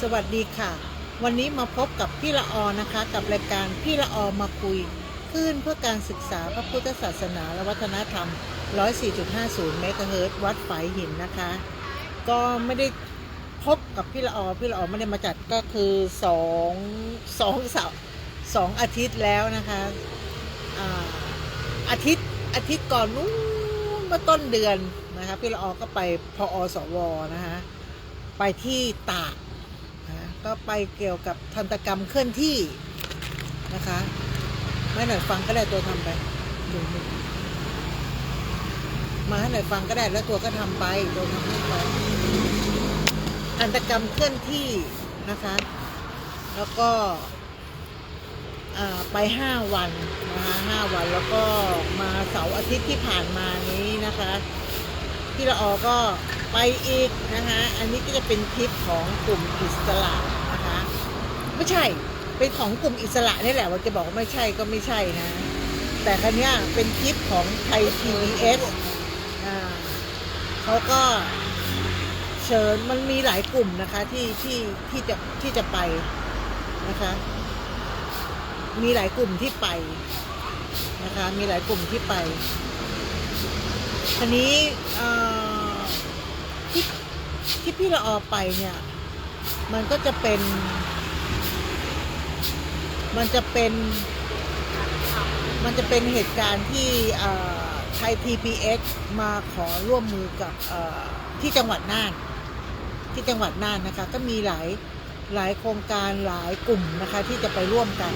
สวัสดีค่ะวันนี้มาพบกับพี่ละออนะคะกับรายการพี่ละออมาคุยคลื่นเพื่อการศึกษาพระพุทธศาสนาและวัฒนธรรม 104.50 เมกะเฮิรตซ์วัดฝายหินนะคะก็ไม่ได้พบกับพี่ละออไม่ได้มาจัดก็คือสองอาทิตย์แล้วนะคะอาทิตย์ก่อนนู้นเมื่อต้นเดือนนะคะพี่ละออก็ไปพอสวนะคะไปที่ตากก็ไปเกี่ยวกับทันตกรรมเคลื่อนที่นะคะไม่หน่อยฟังก็ได้ตัวทำไปดูมาให้หน่อยฟังก็ได้แล้วตัวก็ทำไปตัวทำให้ไปทันตกรรมเคลื่อนที่นะคะแล้วก็ไป5 วันนะคะ5 วันแล้วก็มาเสาร์อาทิตย์ที่ผ่านมานี้นะคะพี่ละออก็ไปอีกนะคะอันนี้ก็จะเป็นทริปของกลุ่มอิสระนะคะไม่ใช่เป็นของกลุ่มอิสระนี่แหละว่าจะบอกว่าไม่ใช่ก็ไม่ใช่นะแต่ครั้งนี้เป็นทริปของไทย PBS เขาก็เชิญมันมีหลายกลุ่มนะคะที่จะไปนะคะมีหลายกลุ่มที่ไปนะคะมีหลายกลุ่มที่ไปทีนี้ที่พี่ละออไปเนี่ยมันจะเป็นเหตุการณ์ที่ไทย PBS มาขอร่วมมือกับที่จังหวัดน่านนะคะก็มีหลายโครงการหลายกลุ่มนะคะที่จะไปร่วมกัน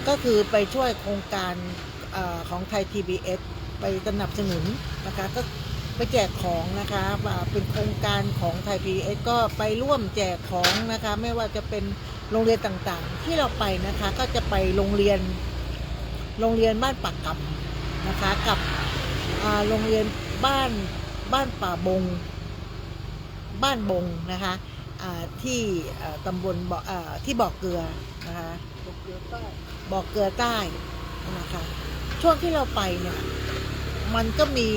ก็คือไปช่วยโครงการของไทย PBS ไปสนับสนุนนะคะก็ไปแจกของนะคะเป็นโครงการของไทย PBS ก็ไปร่วมแจกของนะคะไม่ว่าจะเป็นโรงเรียนต่างๆที่เราไปนะคะก็จะไปโรงเรียนบ้านปากกำนะคะกับโรงเรียนบ้านป่าบงบ้านบงนะคะที่ตำบลที่บ่อเกลือนะคะบ่อเกลือใต้นะคะช่วงที่เราไปเนี่ยมันก็มี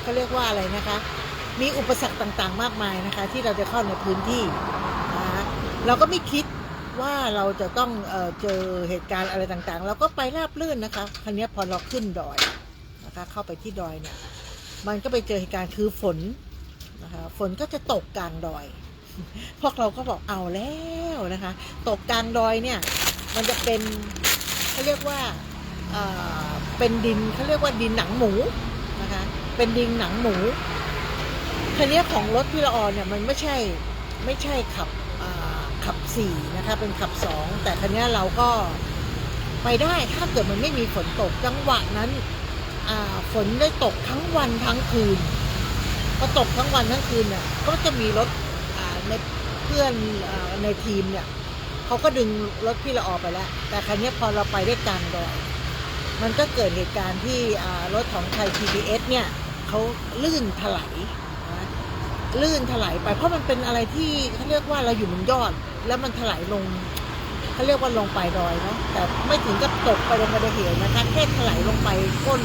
เขาเรียกว่าอะไรนะคะมีอุปสรรคต่างๆมากมายนะคะที่เราจะเข้าในพื้นที่นะคะเราก็ไม่คิดว่าเราจะต้องเจอเหตุการณ์อะไรต่างๆเราก็ไปราบรื่นนะคะครั้งนี้พอเราขึ้นดอยนะคะเข้าไปที่ดอยเนี่ยมันก็ไปเจอเหตุการณ์คือฝนนะคะฝนก็จะตกกลางดอยพวกเราก็บอกเอาแล้วนะคะตกกลางดอยเนี่ยมันจะเป็นเขาเรียกว่าเป็นดินเขาเรียกว่าดินหนังหมูนะคะเป็นดินหนังหมูคันนี้ของรถพี่ละออเนี่ยมันไม่ใช่ขับ4นะคะเป็นขับ2แต่คันนี้เราก็ไปได้ถ้าเกิดมันไม่มีฝนตกจังหวะนั้นฝนได้ตกทั้งวันทั้งคืนพอตกทั้งวันทั้งคืนเนี่ยก็จะมีรถในเพื่อนในทีมเนี่ยเขาก็ดึงรถพี่ละออไปแล้วแต่คันนี้พอเราไปได้กลางดอยมันก็เกิดเหตุการณ์ที่รถของไทย PBS เนี่ยเขาลื่นถลายไปเพราะมันเป็นอะไรที่เขาเรียกว่าเราอยู่บนยอดแล้วมันถลายลงเขาเรียกว่าลงไปดอยเนาะแต่ไม่ถึงกับตกไปลงไปในเหวนะคะแค่ถลายลงไปก้น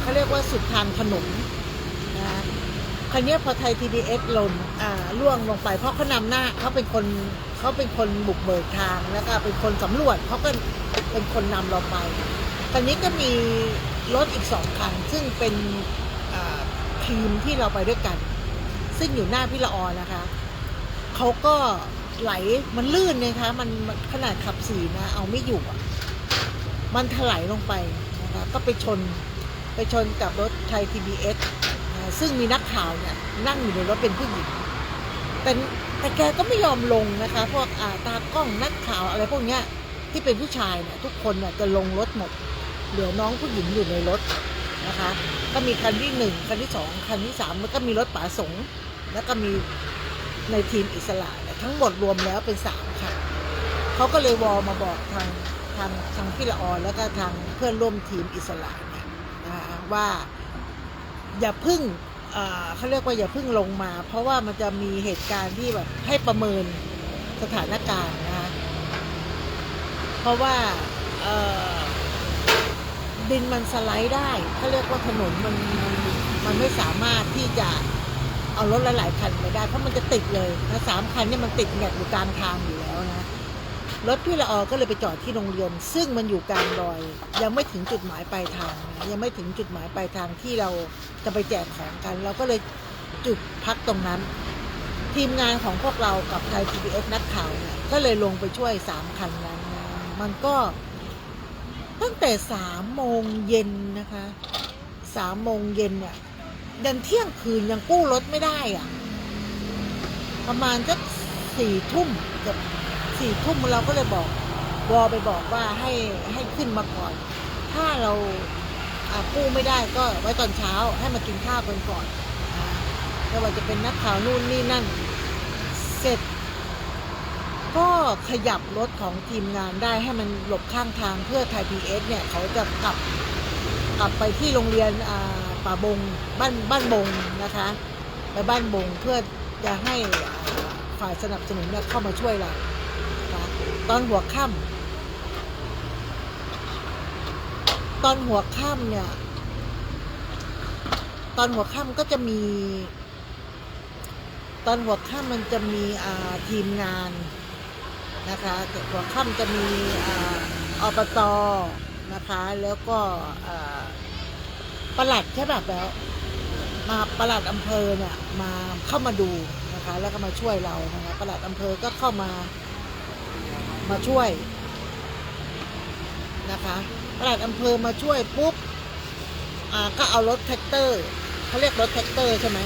เขาเรียกว่าสุดทางถนนนะคันนี้พอไทย PBS ล่วงลงไปเพราะเขานำหน้าเขาเป็นคนบุกเบิกทางแล้วก็เป็นคนสำรวจเขาก็เป็นคนนำเราไปตอนนี้ก็มีรถอีก2 คันซึ่งเป็นทีมที่เราไปด้วยกันซึ่งอยู่หน้าพี่ละออนะคะเขาก็ไหลมันลื่นนะคะมันขนาดขับ4นะเอาไม่อยู่มันถลายลงไปนะคะก็ไปชนกับรถไทย PBS ซึ่งมีนักข่าวเนี่ยนั่งอยู่ในรถเป็นผู้หญิงแต่แกก็ไม่ยอมลงนะคะพวกตากล้องนักข่าวอะไรพวกเนี้ยที่เป็นผู้ชายเนี่ยทุกคนเนี่ยจะลงรถหมดเหลือน้องผู้หญิงอยู่ในรถนะคะก็มีคันที่1คันที่2คันที่3แล้วก็มีรถป๋าสงแล้วก็มีในทีมอิสระทั้งหมดรวมแล้วเป็น3คันเขาก็เลยวอลมาบอกทางพี่ละออแล้วก็ทางเพื่อนร่วมทีมอิสระเนี่ยนะคะว่าอย่าพึ่งเขาเรียกว่าอย่าพึ่งลงมาเพราะว่ามันจะมีเหตุการณ์ที่แบบให้ประเมินสถานการณ์นะคะเพราะว่าดินมันสไลด์ได้เขาเรียกว่าถนนมันไม่สามารถที่จะเอา เอารถหลายๆคันไปได้เพราะมันจะติดเลยนะ3 คันเนี่ยมันติดแงกอยู่กลางทางอยู่แล้วนะรถพี่ละออก็เลยไปจอดที่โรงเรียนซึ่งมันอยู่กลางดอยยังไม่ถึงจุดหมายปลายทางนะยังไม่ถึงจุดหมายปลายทางที่เราจะไปแจกของกันเราก็เลยจุดพักตรงนั้นทีมงานของพวกเรากับไทย PBS นักข่าวเนี่ยก็เลยลงไปช่วย3 คันนั้นนะมันก็ตั้งแต่3 โมงเย็นนะคะ3 โมงเย็นเนี่ยยันเที่ยงคืนยังกู้รถไม่ได้อะประมาณสัก4 ทุ่มเกือบ4 ทุ่มเราก็เลยบอกวอไปบอกว่าให้ขึ้นมาก่อนถ้าเรากู้ไม่ได้ก็ไว้ตอนเช้าให้มากินข้าวกันก่อนไม่ว่าจะเป็นนักข่าวนู่นนี่นั่นเสร็จก็ขยับรถของทีมงานได้ให้มันหลบข้างทางเพื่อไทย PBS เนี่ยเขาจะกลับไปที่โรงเรียนป่าบงบ้านบงนะคะไปบ้านบงเพื่อจะให้ฝ่ายสนับสนุนเนี่ยเข้ามาช่วยเรานะคะตอนหัวค่ำเนี่ยตอนหัวค่ำก็จะมีตอนหัวค่ำมันจะมีทีมงานนะคะหัวค่ำจะมีอบต.นะคะแล้วก็ปลัดใช่แบบแล้วมาปลัดอำเภอเนี่ยมาเข้ามาดูนะคะแล้วก็มาช่วยเรานะคะปลัดอำเภอก็เข้ามาช่วยนะคะปลัดอำเภอมาช่วยปุ๊บก็เอารถแท็กเตอร์เขาเรียกรถแท็กเตอร์ใช่ไหม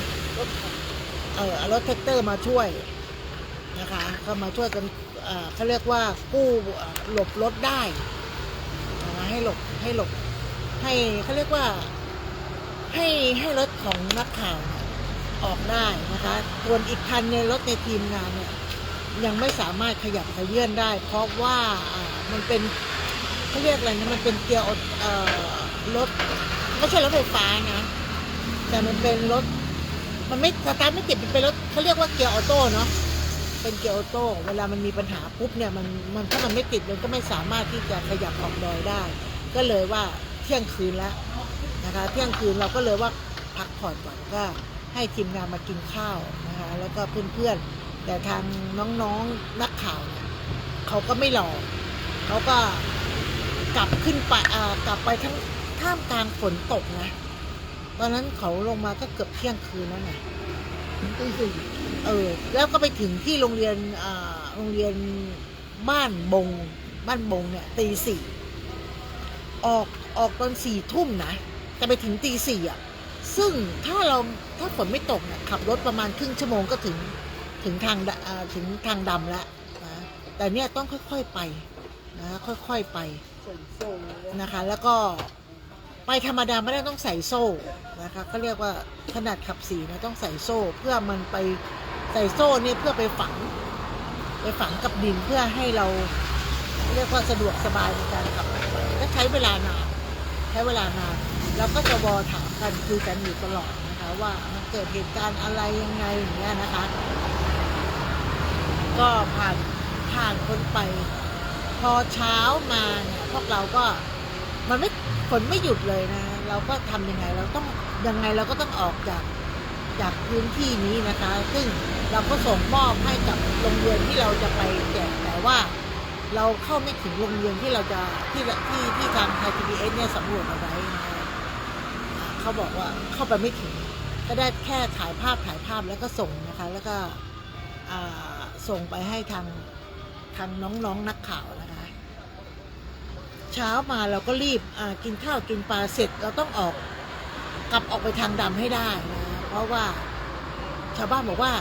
เอารถแท็กเตอร์มาช่วยนะคะก็มาช่วยกันเขาเรียกว่ากู้หลบรถได้ให้หลบให้เขาเรียกว่าให้รถของนักข่าวออกได้นะคะส่วนอีกคันในรถในทีมงานเนี่ยยังไม่สามารถขยับขยื่นได้เพราะว่ามันเป็นเขาเรียกอะไรนะมันเป็นเกียร์รถไม่ใช่รถไฟฟ้านะแต่มันเป็นรถมันไม่สตาร์ทไม่ติดเป็นรถเขาเรียกว่าเกียร์ออโต้เนาะเป็นเกียร์ออโต้เวลามันมีปัญหาปุ๊บเนี่ยมันถ้ามันไม่ติดมันก็ไม่สามารถที่จะขยับออกดอยได้ก็เลยว่าเที่ยงคืนแล้วนะคะเที่ยงคืนเราก็เลยว่าพักผ่อนก่อนก็ให้ทีมงานมากินข้าวนะคะแล้วก็เพื่อนๆแต่ทางน้องๆนักข่าวเนี่ยเขาก็ไม่รอเขาก็กลับขึ้นไปกลับไปทั้งท่ามกลางฝนตกนะตอนนั้นเขาลงมาก็เกือบเที่ยงคืนแล้วไงแล้วก็ไปถึงที่โรงเรียนบ้านบงเนี่ยตี 4ออกตอน4 ทุ่มนะจะไปถึงตี 4ซึ่งถ้าฝนไม่ตกเนี่ยขับรถประมาณครึ่งชั่วโมงก็ถึงทางดำแล้วนะแต่เนี่ยต้องค่อยๆไปนะค่อยๆไปนะคะแล้วก็ไปธรรมดาไม่ได้ต้องใส่โซ่นะคะเขาเรียกว่าขนาดขับ4นะต้องใส่โซ่เพื่อมันไปใส่โซ่เนี่ยเพื่อไปฝังกับดินเพื่อให้เราเรียกว่าสะดวกสบายในการขับก็ใช้เวลานานแล้วก็จะวอถามกันคุยกันอยู่ตลอดนะคะว่ามันเกิดเหตุการณ์อะไรยังไงอย่างเงี้ยนะคะก็ผ่านพ้นไปพอเช้ามาเนี่ยพวกเราก็มันไม่ฝนไม่หยุดเลยนะเราก็ทำยังไงเราก็ต้องออกจากพื้นที่นี้นะคะซึ่งเราก็ส่งมอบให้กับโรงเรียนที่เราจะไปแจกแต่ว่าเราเข้าไม่ถึงโรงเรียนที่เราจะที่ทางไทย PBS เนี่ยสำรวจเอาไว้นะเขาบอกว่าเข้าไปไม่ถึงก็ได้แค่ถ่ายภาพแล้วก็ส่งนะคะแล้วก็ส่งไปให้ทางน้องนักข่าวนะคะเช้ามาเราก็รีบกินข้าวกินปลาเสร็จเราต้องกลับออกไปทางดำให้ได้นะเพราะว่าชาวบ้านบอกว่า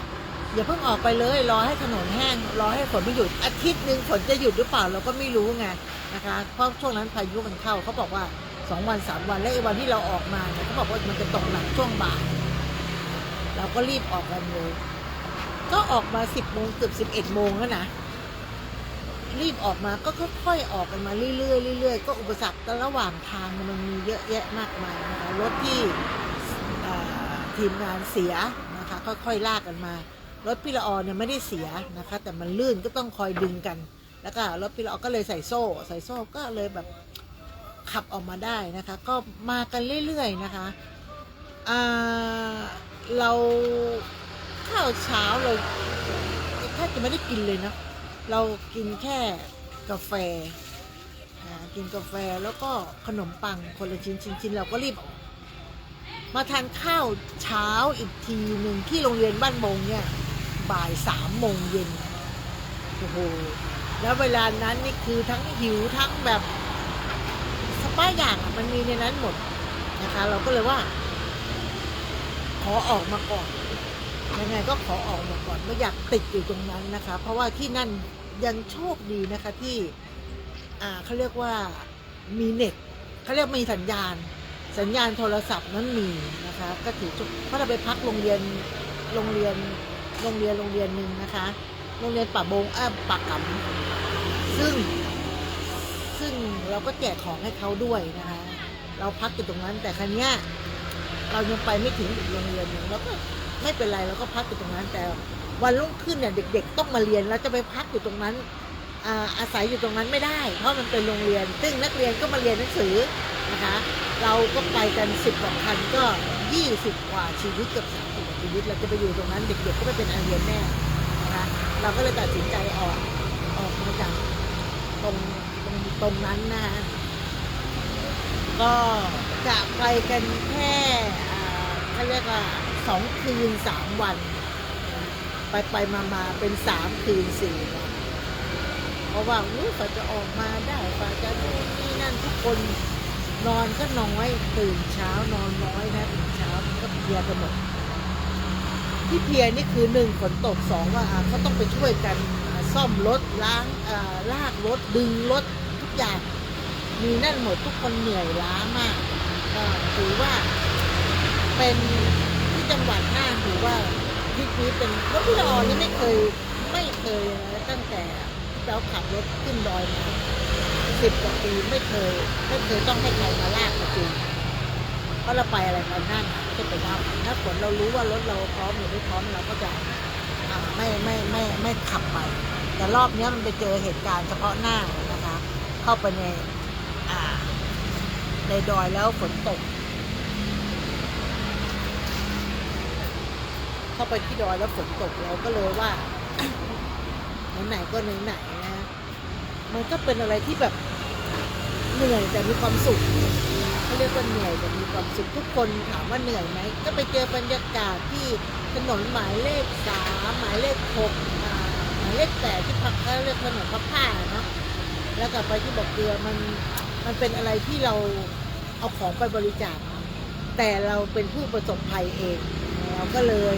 อย่าเพิ่งออกไปเลยรอให้ถนนแห้งรอให้ฝนไม่หยุดอาทิตย์นึงฝนจะหยุดหรือเปล่าเราก็ไม่รู้ไงนะคะเพราะช่วงนั้นพายุมันเข้าเขาบอกว่า2 วัน 3 วันและไอ้วันที่เราออกมาเนี่ยเขาบอกว่ามันจะตกหนักช่วงบ่ายเราก็รีบออกกันเลยก็ออกมา10 โมงเกือบ11 โมงแล้วนะรีบออกมาก็ค่อยๆออกกันมาเรื่อยๆก็อุปสรรคระหว่างทางมันมีเยอะแยะมากมายนะคะรถที่ทีมงานเสียนะคะค่อยๆลากกันมารถพี่ละออเนี่ยไม่ได้เสียนะคะแต่มันลื่นก็ต้องคอยดึงกันแล้วก็รถพี่ละออก็เลยใส่โซ่ก็เลยแบบขับออกมาได้นะคะก็มากันเรื่อยๆนะคะเรา ข้าวเช้าเราแทบจะไม่ได้กินเลยนะเรากินแค่กาแฟกินกาแฟแล้วก็ขนมปังคนละชิ้นเราก็รีบมาทานข้าวเช้าอีกทีหนึ่งที่โรงเรียนบ้านบงเนี่ยบ่าย3 โมงเย็นโอ้โหแล้วเวลานั้นนี่คือทั้งหิวทั้งแบบสปาอย่างมันมีในนั้นหมดนะคะเราก็เลยว่าขอออกมาก่อนยังไงก็ขอออกมาก่อนไม่อยากติดอยู่ตรงนั้นนะคะเพราะว่าที่นั่นยังโชคดีนะคะที่เขาเรียกว่ามีเน็ตเขาเรียกมีสัญญาณโทรศัพท์นั้นมีนะคะก็ถือเพราะเราไปพักโรงเรียนหนึ่งนะคะโรงเรียนป่าบงป่ากำซึ่งเราก็แจกของให้เขาด้วยนะคะเราพักอยู่ตรงนั้นแต่ครั้งนี้เรายังไปไม่ถึงอีกโรงเรียนหนึ่งเราก็ไม่เป็นไรเราก็พักอยู่ตรงนั้นแต่วันรุ่งขึ้นเนี่ยเด็กๆต้องมาเรียนเราจะไปพักอยู่ตรงนั้นอาศัยอยู่ตรงนั้นไม่ได้เพราะมันเป็นโรงเรียนซึ่งนักเรียนก็มาเรียนหนังสือนะคะเราก็ไปกัน10 กว่าคันก็20 กว่าชีวิตเกือบ30 กว่าชีวิตเราจะไปอยู่ตรงนั้นเด็กๆก็ไม่เป็นอันเรียนแน่นะคะเราก็เลยตัดสินใจออกมาจากตรงนั้นนะคะก็จะไปกันแค่เขาเรียกว่า2 คืน 3 วันไปมาเป็น3 คืน 4 วันเพราะว่าเขาจะออกมาได้เขาจะนู่นนี่นั่นทุกคนนอนก็น้อยตื่นเช้านอนน้อยนะตื่นเช้าก็เพลียกันหมดที่เพลียนี่คือ1ฝนตก2ว่าเขาต้องไปช่วยกันซ่อมรถล้างลากรถดึงรถทุกอย่างมีนั่นหมดทุกคนเหนื่อยล้ามากก็ถือว่าเป็นที่จังหวัดน่านถือว่าที่นี้เป็นรถพี่ละออนี่ไม่เคยนะตั้งแต่เราขับรถขึ้นดอยมา10 กว่าปีไม่เคยต้องให้ใครมาลากมาจูงเพราะเราไปอะไรกันนั่นจะไปทำถ้าฝนเรารู้ว่ารถเราพร้อมหรือไม่พร้อมเราก็จะไม่ขับไปแต่รอบนี้มันไปเจอเหตุการณ์เฉพาะหน้านะคะเข้าไปในดอยแล้วฝนตกเข้าไปที่ดอยแล้วฝนตกเราก็เลยว่า ไหนๆก็ไหนๆนะมันก็เป็นอะไรที่แบบเหนื่อยแต่มีความสุขเขาเรียกว่าเหนื่อยแต่มีความสุขทุกคนถามว่าเหนื่อยไหมก็ไปเจอบรรยากาศที่ถนนหมายเลข3หมายเลข6หมายเลข8ที่พักเขาเรียกถนนพระผ้าเนาะแล้วกลับไปที่บ่อเกลือมันเป็นอะไรที่เราเอาของไปบริจาคแต่เราเป็นผู้ประสบภัยเองเราก็เลย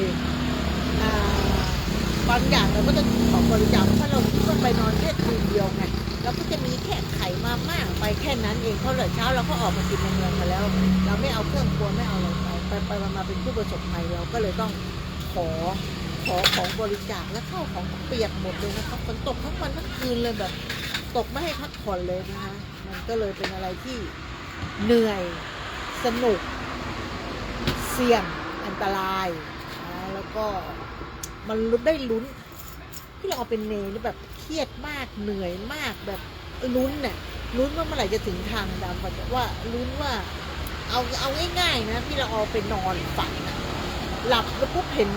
บางอย่างเราก็ต้องของบริจาคเพราะเราคิดว่าไปนอนแค่คืนเดียวไงเราก็จะมีแค่ไข่มาม่าไปแค่นั้นเองเพราะเช้าเราก็ออกมากินในเมืองมาแล้วเราไม่เอาเครื่องครัวไม่เอาอะไรไปมาเป็นผู้ประสบภัยเราก็เลยต้องขอของบริจาคและข้าวของเปียกหมดเลยนะครับฝนตกทั้งวันทั้งคืนเลยแบบตกไม่ให้พักผ่อนเลยนะคะมันก็เลยเป็นอะไรที่เหนื่อยสนุกเสี่ยงอันตรายแล้วก็มันได้ลุ้นที่เราเอาเป็นเนนี่แบบเครียดมากเหนื่อยมากแบบลุ้นว่าเมื่อไหร่จะถึงทางดำว่าลุ้นว่าเอาง่ายๆนะที่เราเอาไปนอนฝันหลับแล้วปุ๊บเห็น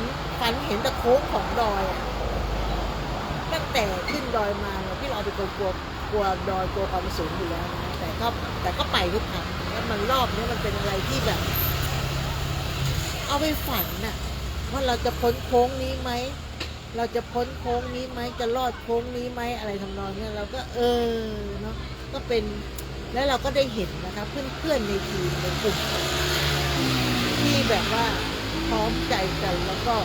แต่โค้งของดอยตั้งแต่ขึ้นดอยมาเนี่ยที่เราไปกลัวดอยกลัวความสูงอยู่แล้วนะแต่ก็ไปทุกครั้งแล้วมันรอบนี้มันเป็นอะไรที่แบบเอาไปฝันน่ะว่าเราจะพ้นโค้งนี้ไหมเราจะพ้นโค้งนี้ไหมจะรอดโค้งนี้ไหมอะไรทำนองนี้เราก็เนาะก็เป็นแล้วเราก็ได้เห็นนะคะเพื่อนในทีมในกลุ่มที่แบบว่าพร้อมใจกันแล้วก็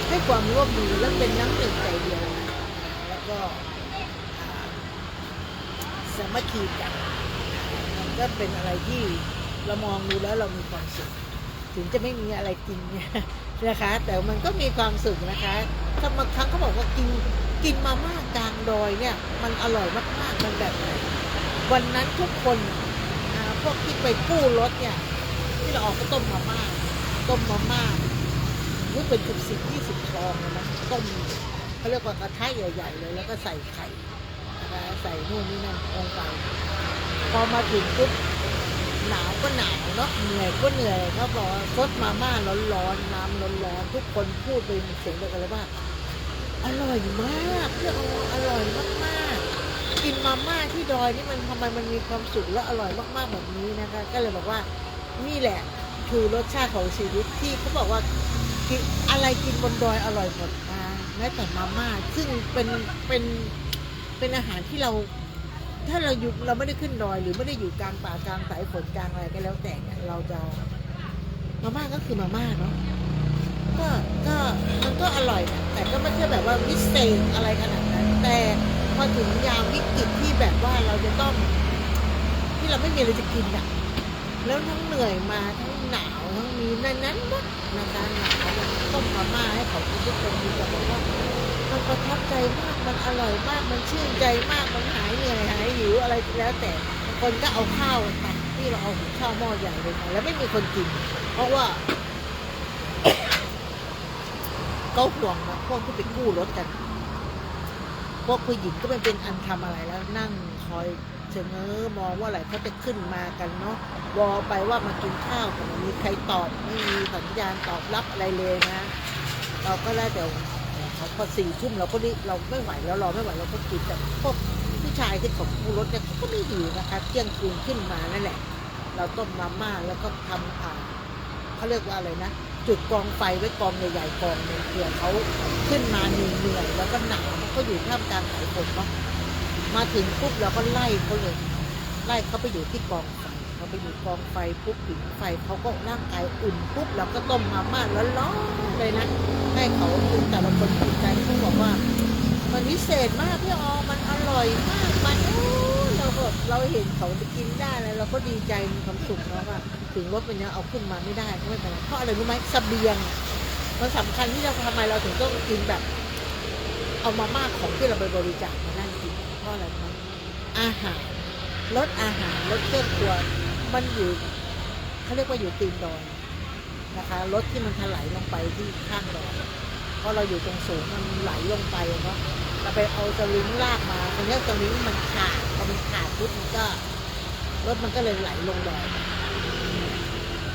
ให้ความร่วมมือและเป็นน้ำหนึ่งใจเดียวแล้วก็สามัคคีกันมันก็เป็นอะไรที่เรามองดูแล้วเรามีความสุขถึงจะไม่มีอะไรกินเนี่ยนะคะแต่มันก็มีความสุขนะคะถ้าบางครั้งเขาบอกว่ากินมาม่ากลางดอยเนี่ยมันอร่อยมากๆมันแบบไหนวันนั้นทุกคนพวกที่ไปกู้รถเนี่ยที่เราออกก็ต้มมาม่ารู้เป็น10-20 ฟองเลยนะต้มเขาเรียกว่ากระทะใหญ่ๆเลยแล้วก็ใส่ไข่นะคะใส่นู่นนี่นั่นลงไปพอมาถึงปุ๊บ หนาวก็หนาวเนาะเหนื่อยก็เหนื่อยเขาบอกว่าซดมาม่าร้อนๆน้ำร้อนๆทุกคนพูดเป็นเสียงเดียวกันเลยว่าอร่อยมากพี่อ๋ออร่อยมากๆกินมาม่าที่ดอยนี่มันทำไมมันมีความสุขและอร่อยมากๆแบบนี้นะคะก็เลยบอกว่านี่แหละคือรสชาติของชีวิตที่เขาบอกว่าอะไรกินบนดอยอร่อยหมดนะแม้แต่มาม่าซึ่งเป็นอาหารที่เราถ้าเราอยู่เราไม่ได้ขึ้นดอยหรือไม่ได้อยู่กลางป่ากลางสายฝนกลางอะไรก็แล้วแต่เนี่ยเราจะมาม่าก็คือมาม่าเนาะก็มันก็อร่อยนะแต่ก็ไม่ใช่แบบว่าวิเศษอะไรขนาดนั้นแต่พอถึงยามวิกฤตที่แบบว่าเราจะต้องที่เราไม่มีอะไรจะกินอ่ะแล้วทั้งเหนื่อยมาทั้งหนาวทั้งมีนั้นนะนะคะหนาวต้มมาม่าให้เขากินทุกคนมีแต่บอกว่ามันประทับใจมากมันอร่อยมากมันชื่นใจมากมันหายเหนื่อยหายหิวอะไรแล้วแต่คนก็เอาข้าวตักที่เราเอาข้าวหม้อใหญ่เลยค่ะแล้วไม่มีคนกินเพราะว่าก็ห่วงนะพวกที่ไปกู้รถกันพวกผู้หญิงก็ไม่เป็นอันทำอะไรแล้วนั่งคอยเชงมองว่าอะไรเขาจะขึ้นมากันเนาะวอไปว่ามากินข้าวแต่ไม่มีใครตอบไม่มีสัญญาณตอบรับอะไรเลยนะเราก็ได้แต่พอ4 ทุ่มเราก็เราไม่ไหวแล้วรอไม่ไหวเราก็กินแต่พวกผู้ชายที่ของกู้รถเนี่ยเขาก็ไม่หิวนะคะเที่ยงคืนขึ้นมานั่นแหละเราต้มมาม่าแล้วก็ทำเขาเรียกว่าอะไรนะจุดกองไฟไว้กองใหญ่ๆกองหนึ่งเพื่อเขาขึ้นมาเหนื่อยแล้วก็หนาวเขาอยู่ท่ามกลางสายฝนเนาะมาถึงปุ๊บเราก็ไล่เขาเลยไล่เขาไปอยู่ที่กองไฟเขาไปอยู่กองไฟปุ๊บผิงไฟเขาก็ร่างกายอุ่นปุ๊บเราก็ต้มมาม่าร้อนๆเลยนะให้เขากินแต่ละคนกินใจเขาบอกว่ามันพิเศษมากพี่ออมันอร่อยมากมันเราเห็นเขาจะกินได้เลยเราก็ดีใจมีความสุขเนาะว่าถึงรถเป็นยังเอาขึ้นมาไม่ได้ก็ไม่เป็นไรเพราะอะไรรู้ไหมเสบียงมันสำคัญที่เราทำไมเราถึงต้องกินแบบเอามาม่าของที่เราไปบริจาคมานั่งกินเพราะอะไรมั้งอาหารลดอาหารลดเครื่องครัวมันอยู่เขาเรียกว่าอยู่ตีนดอยนะคะรถที่มันถลายลงไปที่ข้างดอยเพราะเราอยู่ตรงสูงมันไหลลงไปเนาะเราไปเอาสลิงลากมาตรงนี้สลิงมันขาดพอมันขาดปุ๊บมันก็รถมันก็เลยไหลลงดอย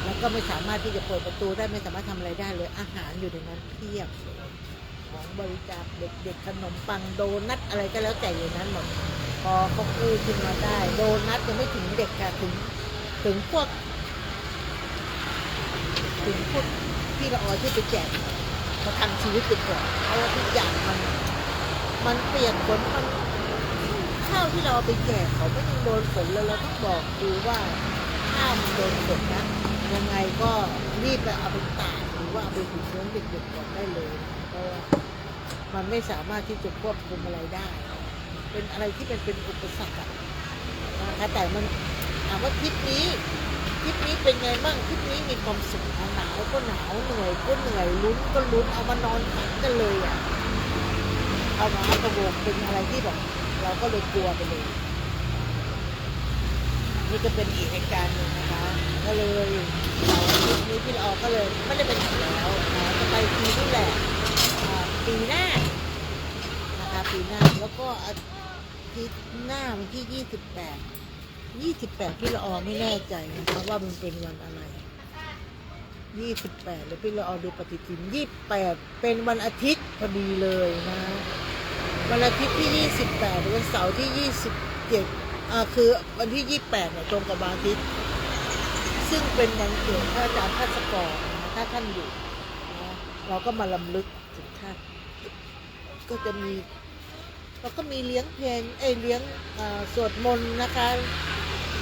แล้วก็ไม่สามารถที่จะเปิดประตูได้ไม่สามารถทำอะไรได้เลยอาหารอยู่ในนั้นเพียบของบริจาคเด็กๆขนมปังโดนัทอะไรก็แล้วแต่อยู่นั้นหมดพอเขากู้ขึ้นมาได้โดนัทยังไม่ถึงเด็กค่ะถึงพวกพี่ละออที่ไปแจกเขาทำชีวิตติดก่อนเพราะว่าทุกอย่างมันเปลี่ยนผลมันข้าวที่เราเอาไปแจกเขาไม่ยังโดนฝนเลยเราต้องบอกดูว่าข้าวมันโดนฝนนะยังไงก็รีบไปเอาไปตากหรือว่าเอาไปหุงเลี้ยงเด็กๆก่อนได้เลยเพราะว่ามันไม่สามารถที่จะควบคุมอะไรได้เป็นอะไรที่เป็นอุปสรรคนะคะแต่มันถามว่าทริปนี้เป็นไงบ้างทริปนี้มีความสุขหนาวก็หนาวเหนื่อยก็เหนื่อยลุ้นก็ลุ้นเอามานอนฝันกันเลยอ่ะเอามาประโวกเป็นอะไรที่แบบเราก็เลยกลัวไปเลยนี่ก็เป็นอีกเหตุการณ์หนึ่งนะคะก็เลยทริปนี้พี่ละออก็เลยไม่ได้ไปไหนแล้วนะจะไปปีนี่แหละปีหน้านะคะปีหน้าแล้วก็อาทิตย์หน้าวันที่28พี่ละออไม่แน่ใจนะคะว่ามันเป็นวันอะไร28แล้วพี่ละออดูปฏิทิน28เป็นวันอาทิตย์พอดีเลยนะวันอาทิตย์ที่28วันเสาร์ที่27คือวันที่28เนี่ยตรงกับวันอาทิตย์ซึ่งเป็นวันเกิดพระอาจารย์ภาสกรนะถ้าท่านอยู่นะเราก็มารำลึกถึงท่านก็จะมีเราก็มีเลี้ยงเพลงเลี้ยงสวดมนต์นะคะ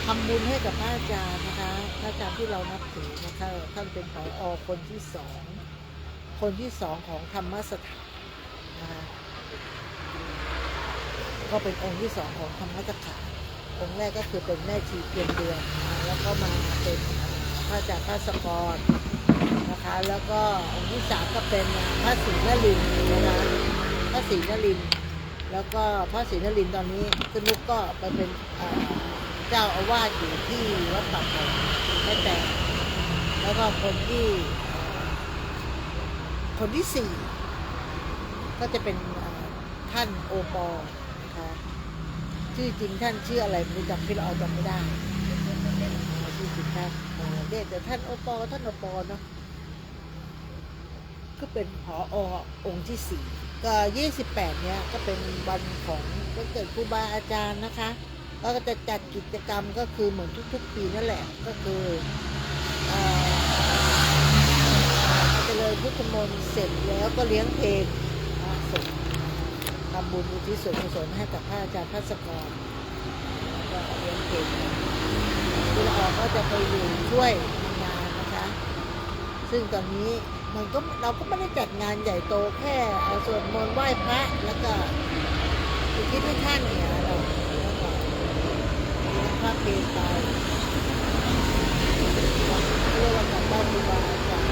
ทำบุญให้กับพระอาจารย์นะคะพระอาจารย์ที่เรานับถือนะคะท่านเป็นผอ.คนที่สองของธรรมสถานนะคะก็เป็นองค์ที่2ของธรรมสถานองค์แรกก็คือเป็นแม่ชีเพียงเดือนแล้วก็มาเป็นพระอาจารย์ภาสกรนะคะแล้วก็องค์ที่3ก็เป็นพระศรีนรินทร์นะคะพระศรีนรินทร์แล้วก็พระศรีนรินทร์ตอนนี้คุณนุกก็ไปเป็นเจ้าอาวาสอยู่ที่วัดป่าเขาแม่แต่แล้วก็คนที่4ก็จะเป็นท่านโอปอนะคะชื่อจริงท่านชื่ออะไรไม่รู้จำพี่ละออจำไม่ได้ชื่อ กิจท่านเรียกแต่ท่านโอปอท่านโอปอเนาะก็เป็นผอองค์ที่สี่ก็28เนี่ยก็เป็นวันของวันเกิดครูบาอาจารย์นะคะแล้วก็จะจัดกิจกรรมก็คือเหมือนทุกๆปีนั่นแหละก็คือเจริญพุทธมนต์เสร็จแล้วก็เลี้ยงเพลงส่งทำบุญอุทิศส่วนกุศลให้กับพระอาจารย์ภัสกรแล้วก็เลี้ยงเพลงคุณออกก็จะไปอยู่ช่วยงานนะคะซึ่งตอนนี้เราก็ไม่ได้จัดงานใหญ่โตแค่สวดมนต์ไหว้พระแล้วก็อุทิศให้ท่านเนี่ยเราแล้วก็เลี้ยงพระเพลไปเรียกว่าการบ้านครูบาอาจารย์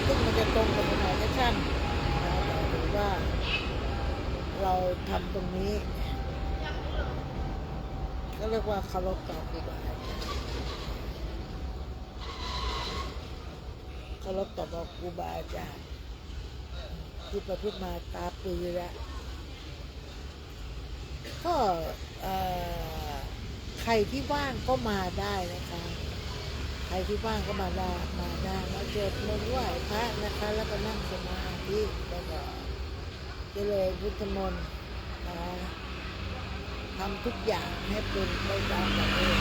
ซึ่งมันจะตรงกับหน่อยก็ช่างแต่ถือว่าเราทำตรงนี้ก็เรียกว่าเคารพต่อครูบาอาจารย์เคารพต่อครูบาอาจารย์ที่ประพฤติมาตาปีแล้วก็ใครที่ว่างก็มาได้นะคะใครที่ว่างก็มาได้มาสวดมนต์ไหว้พระนะคะแล้วก็นั่งสมาธิแล้วก็เจริญพุทธมนต์ทำทุกอย่างให้เป็นไปตามแบบนี้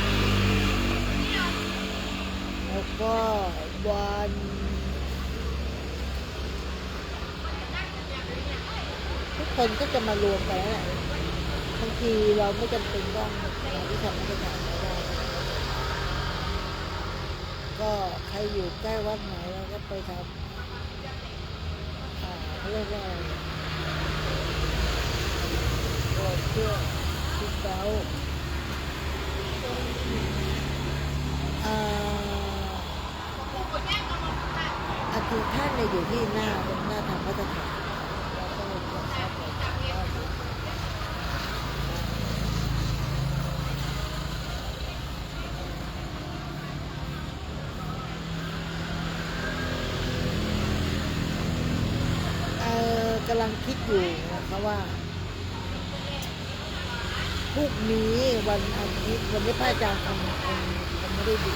แล้วก็วันทุกคนก็จะมารวมกันแล้วบางทีเราไม่จำเป็นต้องที่ทำไม่ได้ก็ใครอยู่ใกล้วัดไหนเราก็ไปทำเขาเรียกว่าอะไรตัวเชื่อชุดเบลอาทิท่านเนี่ยอยู่ที่หน้าทางพระสถานแล้วก็จะชอบกำลังคิดอยู่นะคะว่าพรุ่งนี้วันอาทิตย์วันนี้พระอาจารย์คงไม่ได้ดู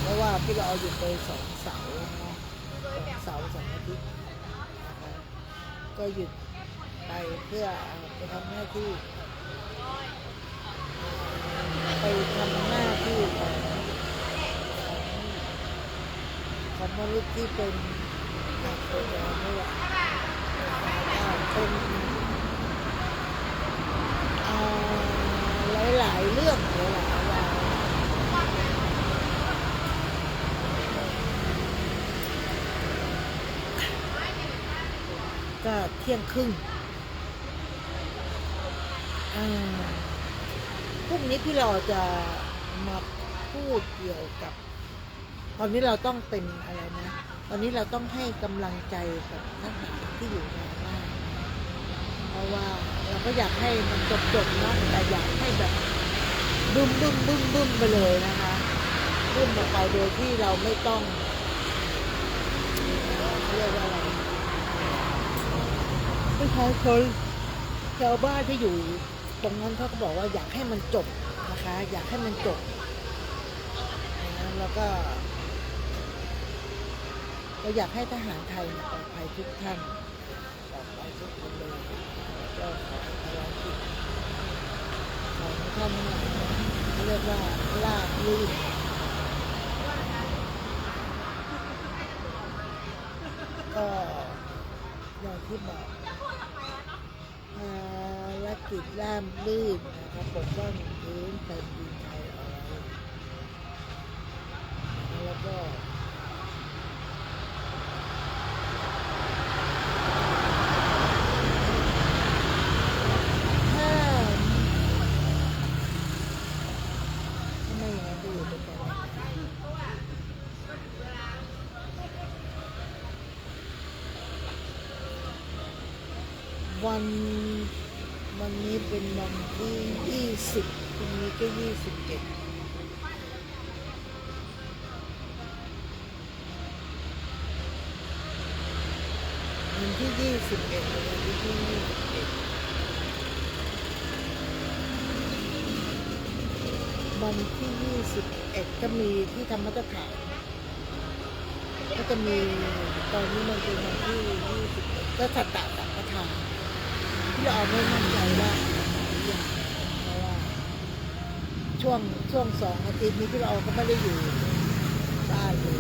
เพราะว่าพี่เราอยู่ไป2 เสาร์นะ2 เสาร์ 2 อาทิตย์นะคะก็หยุดไปเพื่อไปทำหน้าที่ของมนุษย์ที่เป็นตัวแทนนี่แหละเป็นหลายเรื่องหลายก็เที่ยงครึ่งพรุ่งนี้พี่เราจะมาพูดเกี่ยวกับตอนนี้เราต้องเป็นอะไรนะตอนนี้เราต้องให้กำลังใจกับทหารที่อยู่ในบ้านเพราะว่าเราก็อยากให้มันจบเนาะแต่อยากให้แบบบึ้มไปเลยนะคะบึ้มออกไปโดยที่เราไม่ต้องเรียกว่าอะไรประชาชนชาวบ้านที่อยู่ตรงนั้นเขาก็บอกว่าอยากให้มันจบนะคะอยากให้มันจบแล้วก็เราอยากให้ทหารไทยปลอดภัยทุกท่านปลอดภัยทุกคนเลยก็ขอภารกิจของท่านเรียกว่าลาบลื่นก็อย่างที่บอกภารกิจล่ามลื่นนะครับปกป้องพื้นแผ่นดินไทยเอาไว้แล้วก็วันนี้เป็นวันที่20พรุ่งนี้ก็21วันที่21วันที่21บ วันที่21ก็มีที่ทำมาตรฐานก็จะมีตอนนี้มันเป็นวันที่21ก็สัตตะสังฆทานที่เราไม่มั่นใจว่าเพราะว่าช่วง2 อาทิตย์นี้ที่เราก็ไม่ได้อยู่บ้านเลย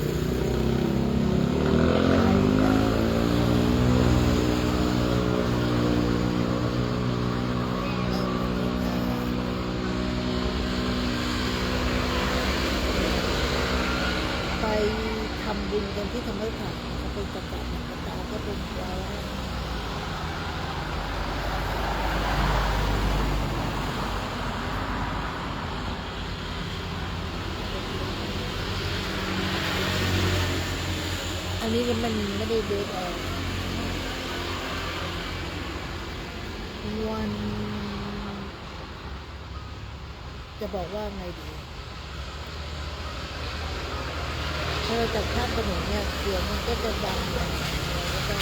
ไปทำบุญกันที่ธรรมศาสตร์เขาเป็นจักรตาก็เป็นวาระอันนี้มันไม่ได้เดทออกวันจะบอกว่าไงดีถ้าเราจัดข้ามถนนเนี่ยเสียงมันก็จะดังแล้วก็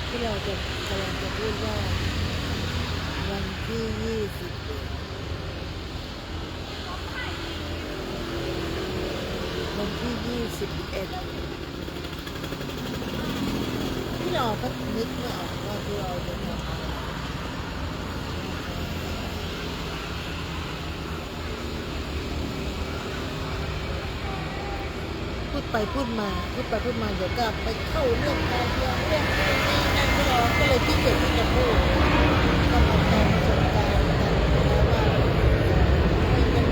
ที่เราจะกำลังจะพูดว่าวันที่20วันที่21ที่เราก็นึกไม่ออกว่าที่เราจะทำพูดไปพูดมาเดี๋ยวก็ไปเข้าเรื่องการเมืองเรื่องนี้นั่นไม่รอก็เลยขี้เกียจที่จะพูดก็มาแชร์ประสบการณ์กันแล้วว่าไม่เป็น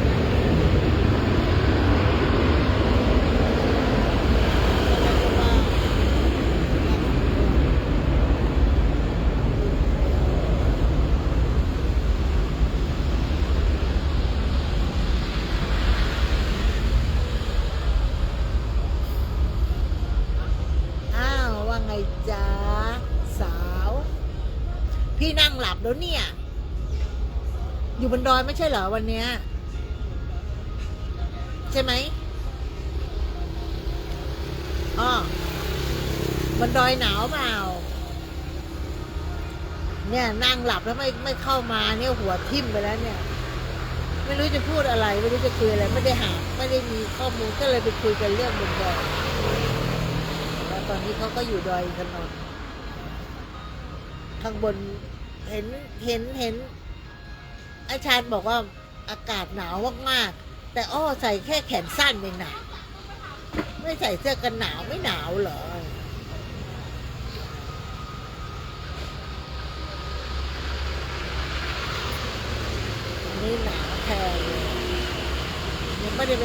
ว่าไงจ๊ะสาวพี่นั่งหลับแล้วเนี่ยอยู่บนดอยไม่ใช่เหรอวันเนี้ยใช่ไหมอ๋อบนดอยหนาวเปล่าเนี่ยนั่งหลับแล้วไม่เข้ามาเนี่ยหัวทิ่มไปแล้วเนี่ยไม่รู้จะพูดอะไรไม่รู้จะคุยอะไรไม่ได้มีข้อมูลก็เลยไปคุยกันเรื่องบนดอยตอนนี้เขาก็อยู่ดอยอินทนนท์ข้างบนเห็นอาจารย์บอกว่าอากาศหนาวมากๆแต่ใส่แค่แขนสั้นเองนะไม่ใส่เสื้อกันหนาวไม่หนาวเหรออันนี้หนาวแทนเลยยังไม่ได้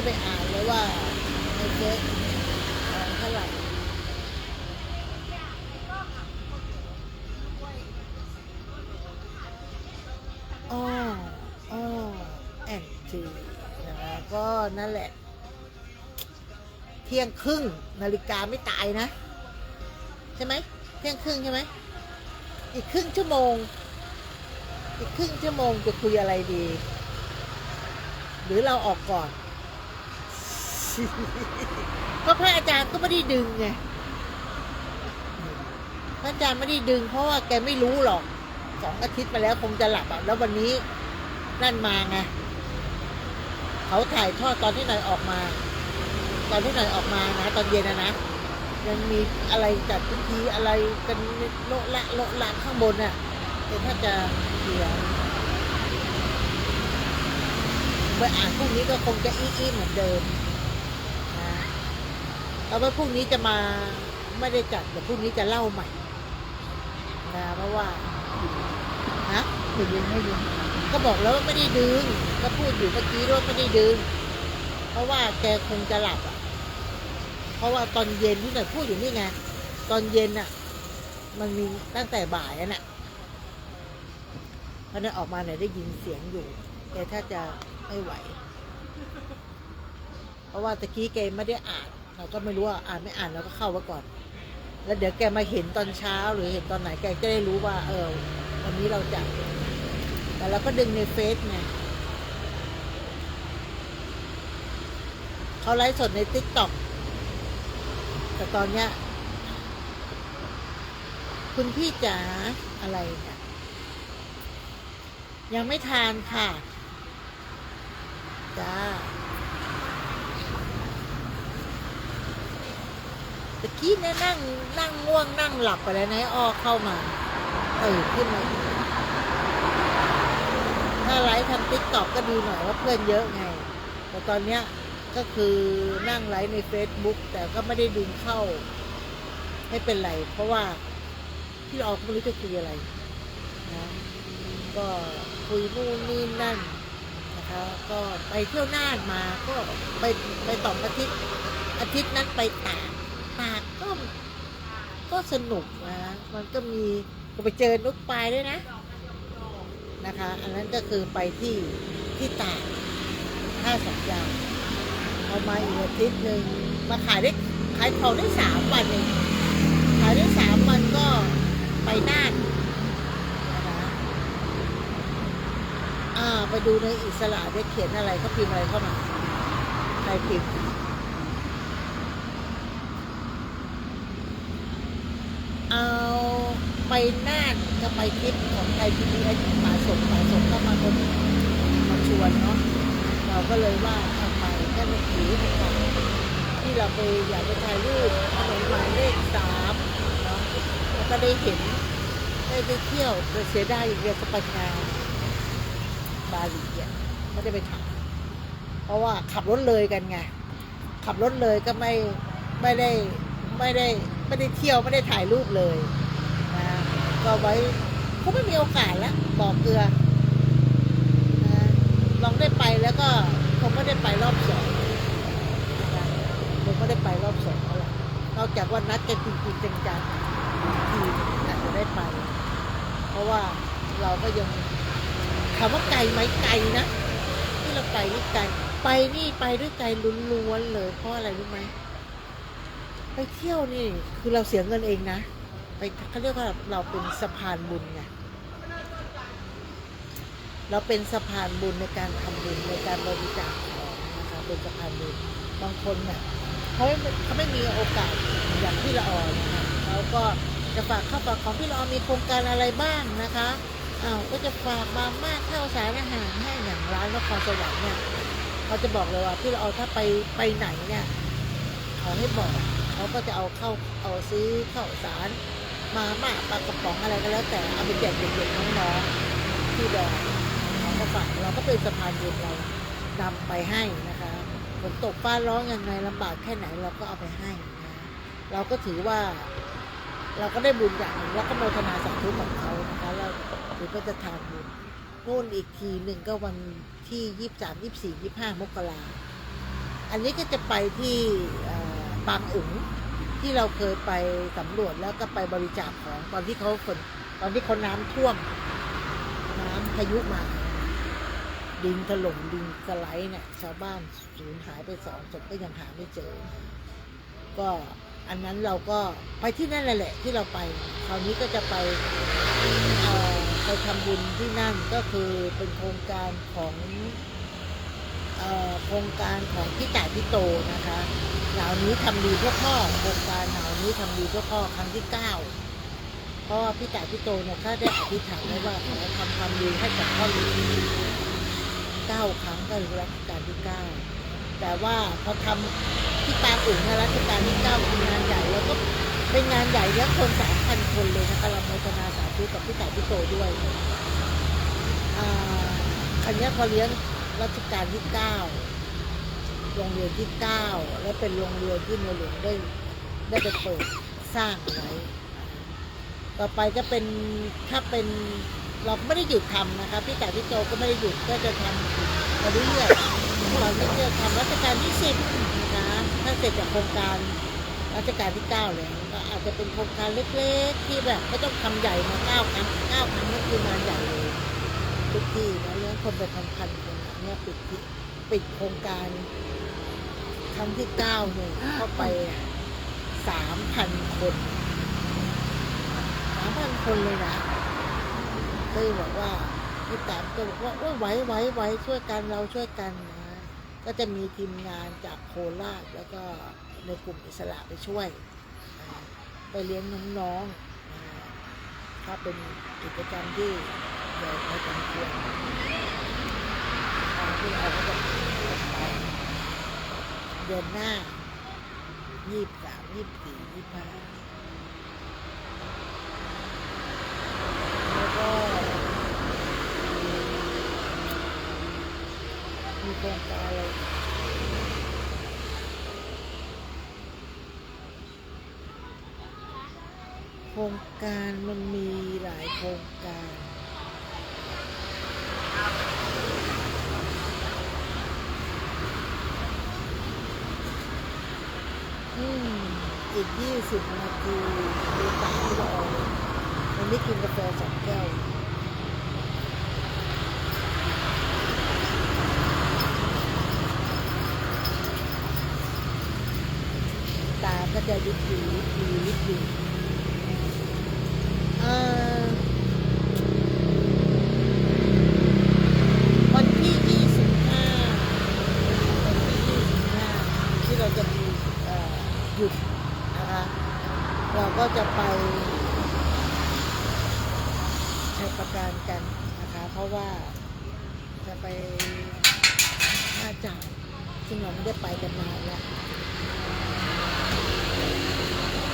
ไปอ่านเลยว่าในเฟซเท่าไหร่แอนทีนะก็นั่นแหละเที่ยงครึ่งนาฬิกาไม่ตายนะใช่ไหมเที่ยงครึ่งใช่ไหมอีกครึ่งชั่วโมงจะคุยอะไรดีหรือเราออกก่อน ก็พระอาจารย์ก็ไม่ได้ดึงไงพระอาจารย์ไม่ได้ดึงเพราะว่าแกไม่รู้หรอก2 อาทิตย์มาแล้วคงจะหลับอ่ะแล้ววันนี้นั่นมาไงเขาถ่ายทอดตอนที่หน่อยออกมานะตอนเย็นนะยังมีอะไรจัดพิธีอะไรกันโละละข้างบนน่ะแต่ถ้าจะเดี๋ยวไปอ่านพรุ่งนี้ก็คงจะอี้เหมือนเดิมนะเอาไว้พรุ่งนี้จะมาไม่ได้จัดแต่พรุ่งนี้จะเล่าใหม่นะเพราะว่าไม่ดึงก็บอกแล้วว่าไม่ได้ดึงก็พูดอยู่เมื่อกี้ด้วยไม่ได้ดึงเพราะว่าแกคงจะหลับอ่ะเพราะว่าตอนเย็นที่หน่อยพูดอยู่นี่ไงตอนเย็นอ่ะมันมีตั้งแต่บ่ายน่ะพอเนี่ยออกมาเนี่ยได้ยินเสียงอยู่แต่ถ้าจะไม่ไหวเพราะว่าตะกี้แกไม่ได้อ่านเราก็ไม่รู้ว่าอ่านไม่อ่านเราก็เข้าไว้ก่อนแล้วเดี๋ยวแกมาเห็นตอนเช้าหรือเห็นตอนไหนแกจะได้รู้ว่าวันนี้เราจะแต่เราก็ดึงในเฟซไงเขาไลฟ์สดใน TikTok แต่ตอนเนี้ยคุณพี่จ๋าอะไรเนี่ยยังไม่ทานค่ะจ้าตะกี้เนี่ยนั่งง่วงนั่งหลับไปแล้วนายอ้อเข้ามาตื่นขึ้นมาถ้าไลฟ์ทำติ๊กต็อกก็ดีหน่อยว่าเพื่อนเยอะไงแต่ตอนเนี้ยก็คือนั่งไลฟ์ใน Facebook แต่ก็ไม่ได้ดึงเข้าไม่เป็นไรเพราะว่าพี่ออกไม่รู้จะคุยอะไรนะก็คุยนู่นนี่นั่นนะคะก็ไปเที่ยวน่านมาก็ไป2 อาทิตย์นั้นไปตากก็สนุกนะมันก็มีก็ไปเจอนกปลายด้วยนะคะอันนั้นก็คือไปที่ตากท่าสัญญาเอามาอีกอาทิตย์หนึ่งมาขายของได้3 วันเองขายได้3 วันก็ไปน่านนะคะไปดูในอิสระได้เขียนอะไรเขาพิมพ์อะไรเข้ามาใครพิมพ์เอาไปน่านจะไปทริปของไทยพีบีเอสป่าสมก็มาชวนเนาะเราก็เลยว่าเอาไปก็เลยถือโอกาสที่เราไปอยากไปถ่ายรูปถนนหมายเลข3เนาะแล้วก็ได้เห็นได้ไปเที่ยวแต่เสียดายอย่างเดียวก็ไปงานบาหลีเนี่ยไม่ได้ไปถ่ายเพราะว่าขับรถเลยกันไงขับรถเลยก็ไม่ได้เที่ยวไม่ได้ถ่ายรูปเลยนะก็ไว้ก็ไม่มีโอกาสแล้วบอกเกลือนะลองได้ไปแล้วก็คงไม่ได้ไปรอบ2นะคงไม่ได้ไปรอบ2แล้วนอกจากว่านัดกันจริงๆจังๆทีอาจจะได้ไปเพราะว่าเราก็ยังถามว่าไกลไหมไกลนะที่เราไปนี่ไกลไปด้วยใจล้วนๆเลยเพราะอะไรรู้ไหมไปเที่ยวนี่คือเราเสียเงินเองนะไปเขาเรียกว่าเราเป็นสะพานบุญไงเราเป็นสะพานบุญในการทำบุญในการบริจาคของนะคะเป็นสะพานบุญบางคนเนี่ยเขาไม่มีโอกาสอย่างที่ละออนะคะเราก็จะฝากข้าวฝากของพี่ละออมีโครงการอะไรบ้างนะคะก็จะฝากมาม่าข้าวสารอาหารให้อย่างร้านนครสวรรค์เนี่ยเขาจะบอกเลยว่าพี่ละออถ้าไปไหนเนี่ยขอให้บอกเขาก็จะเอาซื้อข้าวสารมาม่าปลากระป๋องอะไรก็แล้วแต่เอาไปแจกเด็กๆน้องๆที่ดอยเขาก็ฝากเราก็เป็นสะพานบุญเรานำไปให้นะคะฝนตกฟ้าร้องยังไงลำบากแค่ไหนเราก็เอาไปให้นะเราก็ถือว่าเราก็ได้บุญอย่างหนึ่งแล้วก็โมทนาสาธุกับเขานะคะแล้วถือก็จะทานบุญนู่นอีกทีหนึ่งก็วันที่23 24 25 มกราอันนี้ก็จะไปที่บางอุ๋งที่เราเคยไปสำรวจแล้วก็ไปบริจาคของตอนที่เขาน้ำท่วมน้ำพายุมาดินถล่มดินสไลด์เนี่ยชาวบ้านสูญหายไป2 ศพก็ยังหาไม่เจอก็อันนั้นเราก็ไปที่นั่นแหละที่เราไปคราวนี้ก็จะไปทำบุญที่นั่นก็คือเป็นโครงการของพี่จ่ายพี่โตนะคะหนาวนี้ทำดีเพื่อพ่อโครงการหนาวนี้ทำดีเพื่อพ่อครั้งที่9เพราะว่าพี่จ่ายพี่โตเนี่ยเขาได้อธิษฐานไว้ว่าขอทำความดีให้กับพ่อหลวง9 ครั้งก็คือรัชกาลที่9แต่ว่าพอทำที่ปางอุ๋งในรัชกาลที่9เป็นงานใหญ่แล้วก็เป็นงานใหญ่เลี้ยงคน 3,000 คนเลยนะคะเราโมทนาสาธุกับพี่จ่ายพี่โตด้วยครั้งนี้พอเลี้ยงรัชกาลที่9โรงเรียนที่9และเป็นโรงเรียนที่ในหลวงได้ไปเปิดสร้างไว้ต่อไปก็เป็นถ้าเป็นเราไม่ได้หยุดทำนะคะพี่จ่ายพี่โตก็ไม่ได้หยุดก็จะทำไปเรื่อยๆเราก็จะทำรัชกาลที่10นะถ้าเสร็จจากโครงการรัชกาลที่9เลยก็อาจจะเป็นโครงการเล็กๆที่แบบไม่ต้องทำใหญ่มา9 ครั้งนั่นคืองานใหญ่เลยทุกที่นะเลี้ยงคนไปพันคนเนี่ยปิดโครงการครั้งที่9เนี่ยเข้าไป3,000 คนเลยนะก็บอกว่าพี่แต้มก็บอกว่าไหวช่วยกันเราช่วยกันนะก็จะมีทีมงานจากโคราชแล้วก็ในกลุ่มอิสระไปช่วย ไปเลี้ยงน้องๆถ้าเป็นกิจกรรมที่ใหญ่พอสมควรที่เราก็จะไปเดือนหน้า23 24 25แล้วก็มีโครงการอะไรโครงการมันมีหลายโครงการอีก20 นาทีดูตาที่เราเอาเลยวันนี้กินกาแฟ2 แก้วตาก็จะลิบดีวันที่25ที่เราจะมีหยุดนะคะเราก็จะไปใช้ประการกันนะคะเพราะว่าจะไปท่าจ่างซึ่งเราไม่ได้ไปกันนานแล้ว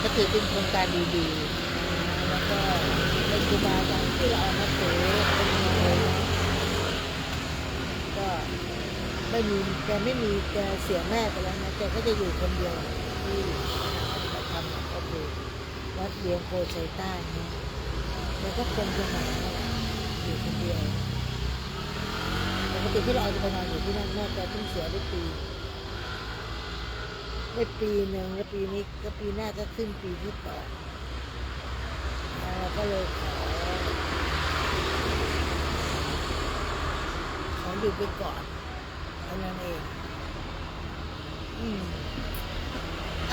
ก็ถือเป็นโครงการดีๆแล้วก็เป็นครูบาอาจารย์ที่เราเอามาถือเป็นก็ไม่มีแกไม่มีแกเสียแม่ไปแล้วนะแกก็จะอยู่คนเดียวที่ปฏิบัติธรรมก็คือวัดเลียงโพชัยใต้เนี่ยแล้วก็คงจะมาอยู่คนเดียวปกติที่เราจะไปนอนอยู่ที่นั่นแม่แกเพิ่งเสียได้ปีหนึ่งแล้วปีนี้ก็ปีหน้าก็ขึ้นปีที่8เราก็เลยขออยู่ไปก่อนเท่านั้นเอง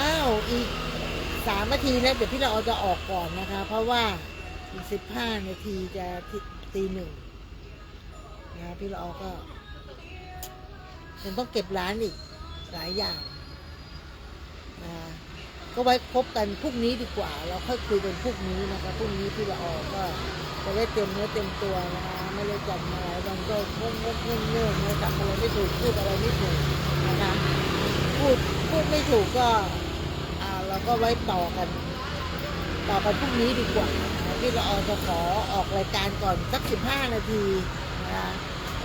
อ้าวอีก3 นาทีนะเดี๋ยวพี่เราจะออกก่อนนะคะเพราะว่าอีก15 นาทีจะตี 1นะพี่เราก็ยังต้องเก็บร้านอีกหลายอย่างก็ไว้พบกันพรุ่งนี้ดีกว่าเราค่อยคุยกันพรุ่งนี้นะคะพรุ่งนี้พี่ละออก็จะได้เต็มเนื้อเต็มตัวนะคะไม่ได้จำอะไรบางก็งงเงื่อนๆจำอะไรไม่ถูกพูดอะไรไม่ถูกนะคะพูดไม่ถูกก็เราก็ไว้ต่อกันพรุ่งนี้ดีกว่าพี่ละออจะขอออกรายการก่อนสัก15 นาทีนะคะ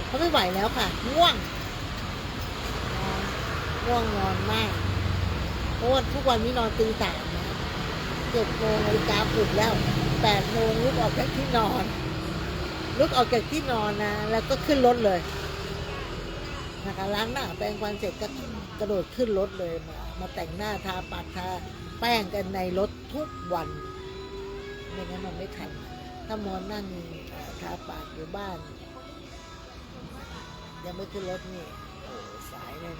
เพราะไม่ไหวแล้วค่ะง่วงนอนมากเพราะว่าทุกวันนี้นอนตี 3นะ7 โมงนาฬิกาปลุกแล้ว8 โมงลุกออกจากที่นอนนะแล้วก็ขึ้นรถเลยนะคะล้างหน้าแปรงฟันเสร็จก็กระโดดขึ้นรถเลยมาแต่งหน้าทาปากทาแป้งกันในรถทุกวันไม่งั้นมันไม่ทันถ้ามอนนั่งทาปากอยู่บ้านยังไม่ขึ้นรถนี่สายแน่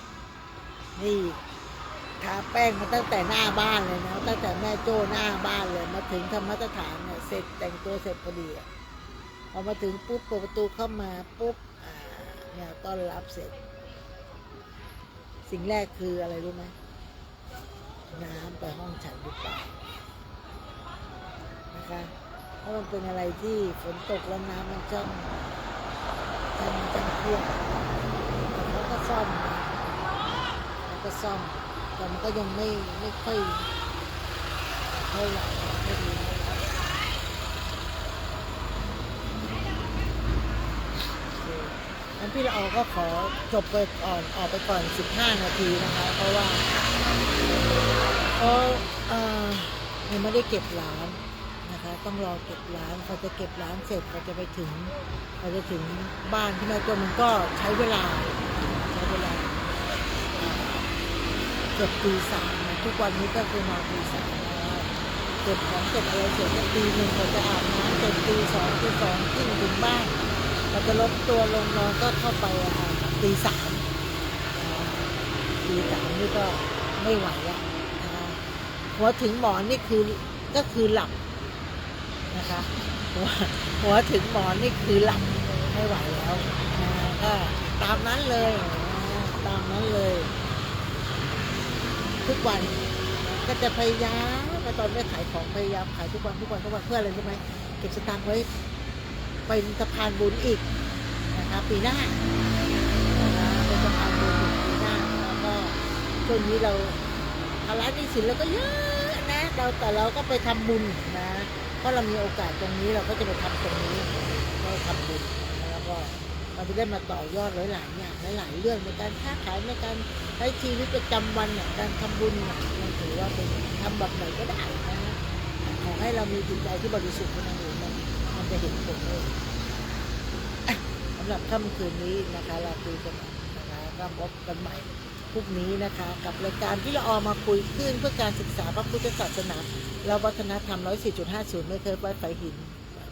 ๆนี่ทาแป้งมาตั้งแต่หน้าบ้านเลยนะตั้งแต่แม่โจ้หน้าบ้านเลยมาถึงธรรมสถานเนี่ยเสร็จแต่งตัวเสร็จพอดีพอมาถึงปุ๊บเปิดประตูเข้ามาปุ๊บเนี่ยต้อนรับเสร็จสิ่งแรกคืออะไรรู้ไหมน้ำไปห้องฉันหรือเปล่านะคะเพราะมันเป็นอะไรที่ฝนตกแล้วน้ำมันจังท่วมเขาก็ซ่อมแต่มันก็ยังไม่ค่อยเท่าไหร่ไม่ดีงั้นพี่ละออก็ขอจบไปก่อนออกไปก่อน15 นาทีนะคะเพราะว่ายังไม่ได้เก็บร้านนะคะต้องรอเก็บร้านเขาจะเก็บร้านเสร็จเขาจะถึงบ้านที่แม่โจ้มันก็ใช้เวลาเกือบตี 3นะทุกวันนี้ก็คือนอนตี 3เก็บของเก็บอะไรเสร็จก็ตี 1เราจะอาบน้ำเสร็จตี 2ขึ้นถึงบ้านเราจะลดตัวลงนอนก็เข้าไปตี 3นี่ก็ไม่ไหวแล้วหัวถึงหมอนนี่ก็คือหลับนะคะหัวถึงหมอนนี่คือหลับไม่ไหวแล้วก็ตามนั้นเลยทุกวัน ก็จะพยายามมาตอนไม่ขายของพยายามขายทุกวันเพื่ออะไรรู้ไหมเก็บสตางค์ไว้เป็นสะพานบุญอีกนะคะปีหน้านะคะเป็นสะพานบุญอีกปีหน้าแล้วก็ช่วงนี้เราภาระหนี้สินเราก็เยอะนะแต่เราก็ไปทำบุญนะเพราะเรามีโอกาสตรงนี้เราก็จะไปทำตรงนี้เราทำบุญแล้วก็เราจะได้มาต่อยอดหลายๆอย่างหลายๆเรื่องในการค้าขายในการใช้ชีวิตประจำวันอย่างการทำบุญมันถือว่าเป็นทำแบบไหนก็ได้นะขอให้เรามีจิตใจที่บริสุทธิ์นะหนูมันจะเห็นผลเลยสำหรับค่ำคืนนี้นะคะเราคุยกันนะคะก็พบกันใหม่พรุ่งนี้นะคะกับรายการที่เราออกมาคุยขึ้นเพื่อการศึกษาพระพุทธศาสนาและวัฒนธรรม 104.50 ไม่เคยไว้ไฟหิน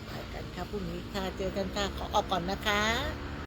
ไปกันครับพรุ่งนี้ค่ะเจอกันค่ะขอออกก่อนนะคะ